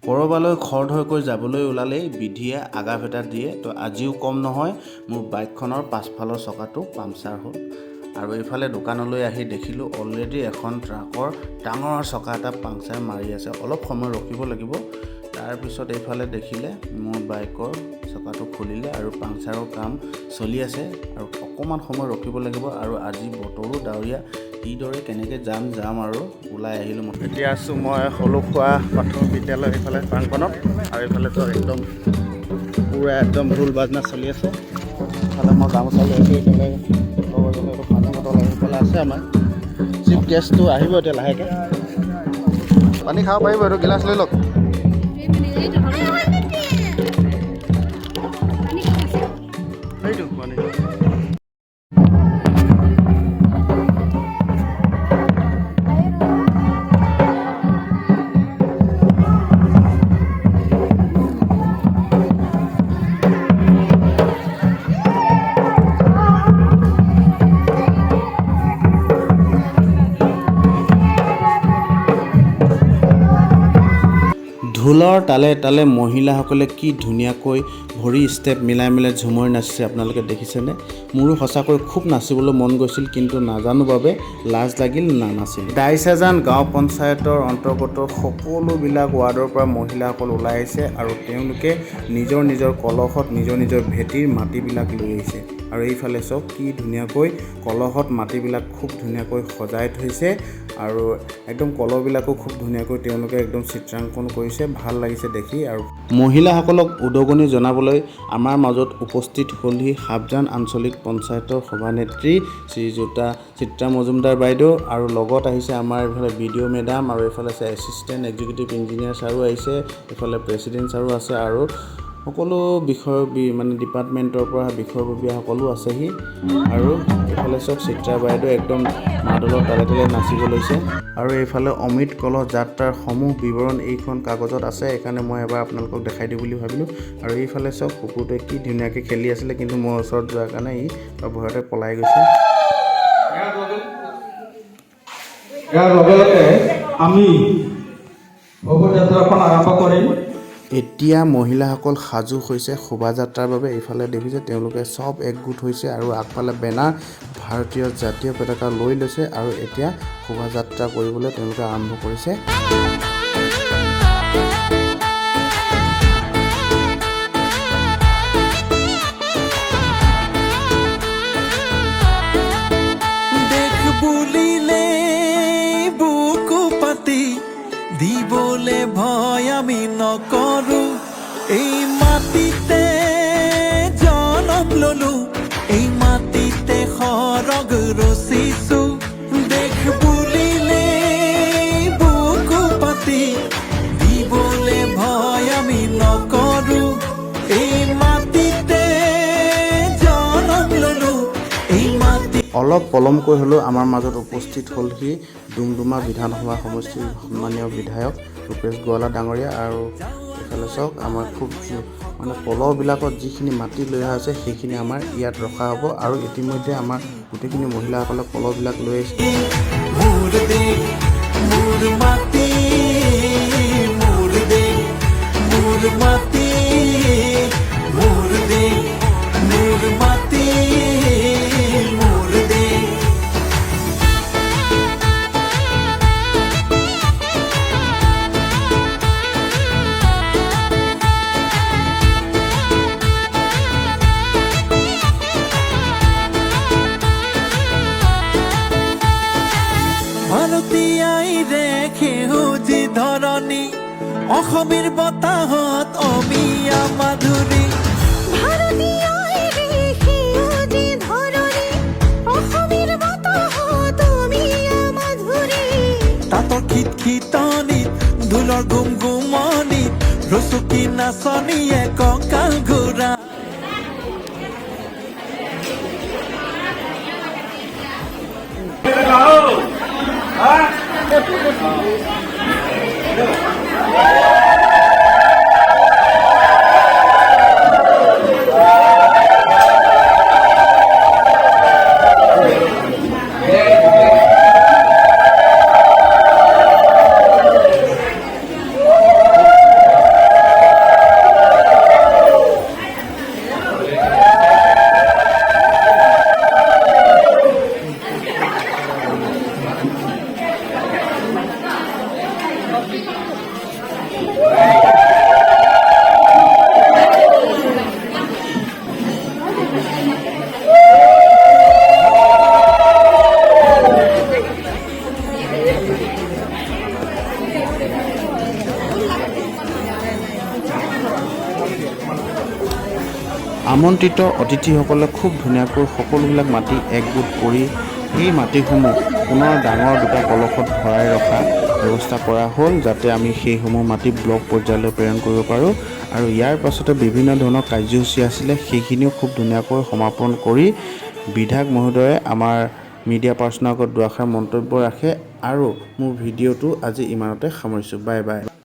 ক'ৰবালৈ খৰধৰকৈ যাবলৈ ওলালেই বিধিয়ে আগাভেটা দিয়ে। তো আজিও কম নহয়, মোৰ বাইকখনৰ পাছফালৰ চকাটো পামচাৰ হ'ল। আৰু এইফালে দোকানলৈ আহি দেখিলোঁ অলৰেডি এখন ট্ৰাকৰ ডাঙৰ চকা এটা পাংচাৰ মাৰি আছে। অলপ সময় ৰখিব লাগিব। তাৰপিছত এইফালে দেখিলে মোৰ বাইকৰ চকাটো খুলিলে আৰু পাংচাৰৰ কাম চলি আছে আৰু অকণমান সময় ৰখিব লাগিব। আৰু আজি বতৰো ডাৱৰীয়া, কিদৰে কেনেকৈ যাম আৰু ওলাই আহিলোঁ। মই এতিয়া আছোঁ মই হলুখোৱা প্ৰাথমিক বিদ্যালয় এইফালে প্ৰাংগণত, আৰু এইফালে তো একদম পূৰা একদম ঢোল বাজনা চলি আছে। এইফালে মই গামোচা লৈ আছোঁ, এইফালে লগৰজনে এইটো পানী বটল আহি পেলাই আছে। আমাৰ চিফ গেষ্টটো আহিব এতিয়া লাহেকৈ, পানী খাব পাৰিব, এইটো গিলাচ লৈ লওক। সেইটো পানী ঢোলৰ তালে তালে মহিলাসকলে কি ধুনীয়াকৈ ভৰি ষ্টেপ মিলাই মিলাই ঝুমুৰ নাচিছে, আপোনালোকে দেখিছেনে? মোৰো সঁচাকৈ খুব নাচিবলৈ মন গৈছিল, কিন্তু নাজানো বাবে লাজ লাগিল, নানাচিল। দাইচাজান গাঁও পঞ্চায়তৰ অন্তৰ্গত সকলোবিলাক ৱাৰ্ডৰ পৰা মহিলাসকল ওলাই আহিছে আৰু তেওঁলোকে নিজৰ নিজৰ কলহত নিজৰ নিজৰ ভেটিৰ মাটিবিলাক লৈ আহিছে। আৰু এইফালে চাওক কি ধুনীয়াকৈ কলহত মাটিবিলাক খুব ধুনীয়াকৈ সজাই থৈছে, আৰু একদম কলহবিলাকো খুব ধুনীয়াকৈ তেওঁলোকে একদম চিত্ৰাংকন কৰিছে, ভাল লাগিছে দেখি। আৰু মহিলাসকলক উদগনি জনাবলৈ আমাৰ মাজত উপস্থিত হ'লহি সাবজান আঞ্চলিক পঞ্চায়তৰ সভানেত্ৰী শ্ৰীযুতা চিত্ৰা মজুমদাৰ বাইদেউ, আৰু লগত আহিছে আমাৰ এইফালে BDO মেডাম, আৰু এইফালে আছে এছিষ্টেণ্ট এক্সিকিউটিভ ইঞ্জিনিয়াৰ ছাৰো আহিছে, এইফালে প্ৰেছিডেণ্ট ছাৰো আছে, আৰু সকলো বিষয় মানে ডিপাৰ্টমেণ্টৰ পৰা বিষয়ববীয়া সকলো আছেহি। আৰু এইফালে চব চিত্ৰা বাইদেউ একদম মাদলৰ তালে তালে নাচিব লৈছে। আৰু এইফালে অমৃত কলহ যাত্ৰাৰ সমূহ বিৱৰণ এইখন কাগজত আছে, সেইকাৰণে মই এবাৰ আপোনালোকক দেখাই দিওঁ বুলি ভাবিলোঁ। আৰু এইফালে চব কুকুৰটোৱে কি ধুনীয়াকৈ খেলি আছিলে, কিন্তু মই ওচৰত যোৱাৰ কাৰণে ই ভয়তে পলাই গৈছে। ইয়াৰ লগে লগে আমি শোভাযাত্ৰাখন আৰম্ভ কৰিম। এতিয়া মহিলাসকল সাজু হৈছে শোভাযাত্ৰাৰ বাবে। এইফালে দেখিছে তেওঁলোকে চব একগোট হৈছে আৰু আগফালে বেনাৰ ভাৰতীয় জাতীয় পতাকা লৈ লৈছে, আৰু এতিয়া শোভাযাত্ৰা কৰিবলৈ তেওঁলোকে আৰম্ভ কৰিছে। দেখ বুলিলে বুকু পাতি দিবলে ভয় আমি নকৰো, এই মাটিতে জনম ললো, এই মাটিতে সৰগ ৰচিছো। দেখ বুলিলে বুকু পাতি দিবলে ভয় আমি নকৰো, এই মাটিতে জনম ললো, এই মাটি। অলপ পলমকৈ হ'লেও আমাৰ মাজত উপস্থিত হ'লহি ডুমডুমা বিধানসভা সমষ্টিৰ সন্মানীয় বিধায়ক ৰূপেশ গোৱালা ডাঙৰীয়া। আৰু এইফালে চাওক আমাৰ খুব মানে কলহবিলাকত যিখিনি মাটি লৈ অহা আছে সেইখিনি আমাৰ ইয়াত ৰখা হ'ব, আৰু ইতিমধ্যে আমাৰ গোটেইখিনি মহিলাসকলে কলহবিলাক লৈ আহিছে। মোৰ দেশ মোৰ মাটি, মোৰ দেশ মোৰ মাটি, মোৰ দেশ মোৰ মাটি, মোৰ দেশ। ভাৰতীয়াই দেখে সেউজী ধৰণী, অসমীৰ বতাহত অমিয়া মাধুৰী। ভাৰতীয়াই দেখে সেউজী ধৰণী, অসমীৰ বতাহত অমিয়া মাধুৰী। তাঁতৰ খিতখিতনিত ঢোলৰ গুমগুমনিত ৰচুকি নাচনীয়ে কঁকাল ঘূৰা। আমন্ত্ৰিত অতিথিসকলে খুব ধুনীয়াকৈ সকলোবিলাক মাটি একগোট কৰি এই মাটিসমূহ পুনৰ ডাঙৰ দুটা কলহত ভৰাই ৰখা ব্যৱস্থা কৰা হ'ল, যাতে আমি সেইসমূহ মাটি ব্লক পৰ্যায়লৈ প্ৰেৰণ কৰিব পাৰোঁ। আৰু ইয়াৰ পাছতে বিভিন্ন ধৰণৰ কাৰ্যসূচী আছিলে, সেইখিনিও খুব ধুনীয়াকৈ সমাপন কৰি বিধায়ক মহোদয়ে আমাৰ মিডিয়া পাৰ্চনৰ আগত দুআষাৰ মন্তব্য ৰাখে। আৰু মোৰ ভিডিঅ'টো আজি ইমানতে সামৰিছোঁ। Bye bye.